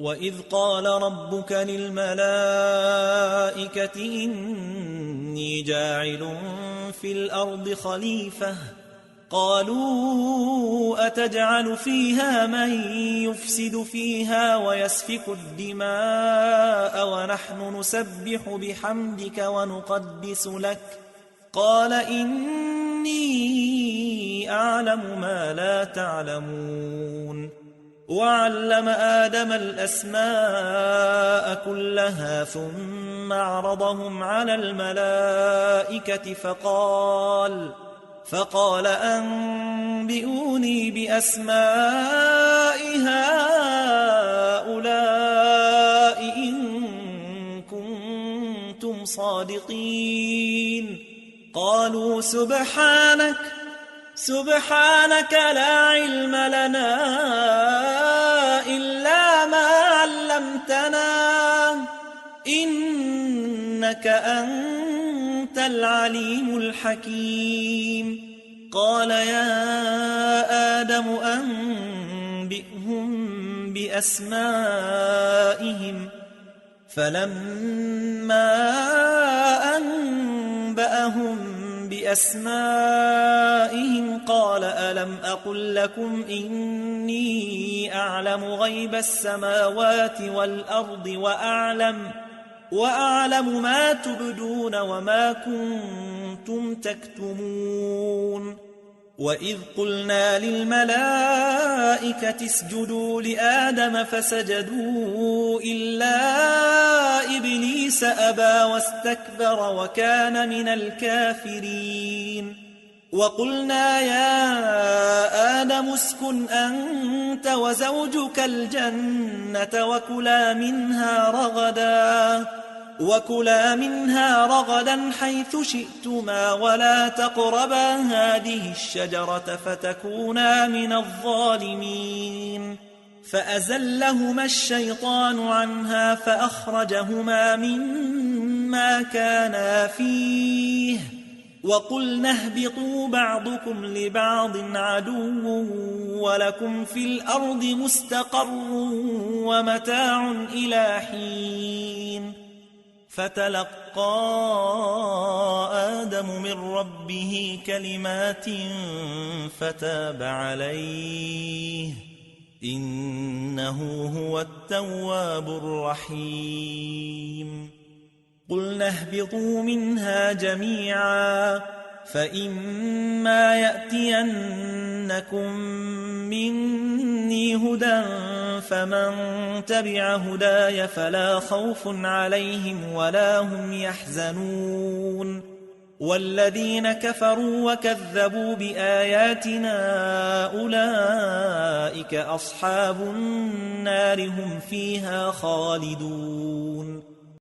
وإذ قال ربك للملائكة إني جاعل في الأرض خليفة قالوا أتجعل فيها من يفسد فيها ويسفك الدماء ونحن نسبح بحمدك ونقدس لك قال إني أعلم ما لا تعلمون وعلم آدم الأسماء كلها ثم عرضهم على الملائكة فقال أنبئوني بأسماء هؤلاء إن كنتم صادقين قالوا سبحانك لا علم لنا إلا ما علمتنا إنك أنت العليم الحكيم قال يا آدم أنبئهم بأسمائهم فلما أنبأهم بأسمائهم قال ألم أقل لكم إني أعلم غيب السماوات والأرض وأعلم ما تبدون وما كنتم تكتمون وإذ قلنا للملائكة اسجدوا لآدم فسجدوا إلا إبليس أبى واستكبر وكان من الكافرين وقلنا يا آدم اسكن أنت وزوجك الجنة وكلا منها رغدا حيث شئتما ولا تقربا هذه الشجرة فتكونا من الظالمين فأزلهما الشيطان عنها فأخرجهما مما كانا فيه وقلنا اهبطوا بعضكم لبعض عدو ولكم في الأرض مستقر ومتاع إلى حين فتلقى آدم من ربه كلمات فتاب عليه إنه هو التواب الرحيم قلنا اهبطوا منها جميعا فإما يأتينكم مني هدى فمن تبع هداي فلا خوف عليهم ولا هم يحزنون والذين كفروا وكذبوا بآياتنا أولئك أصحاب النار هم فيها خالدون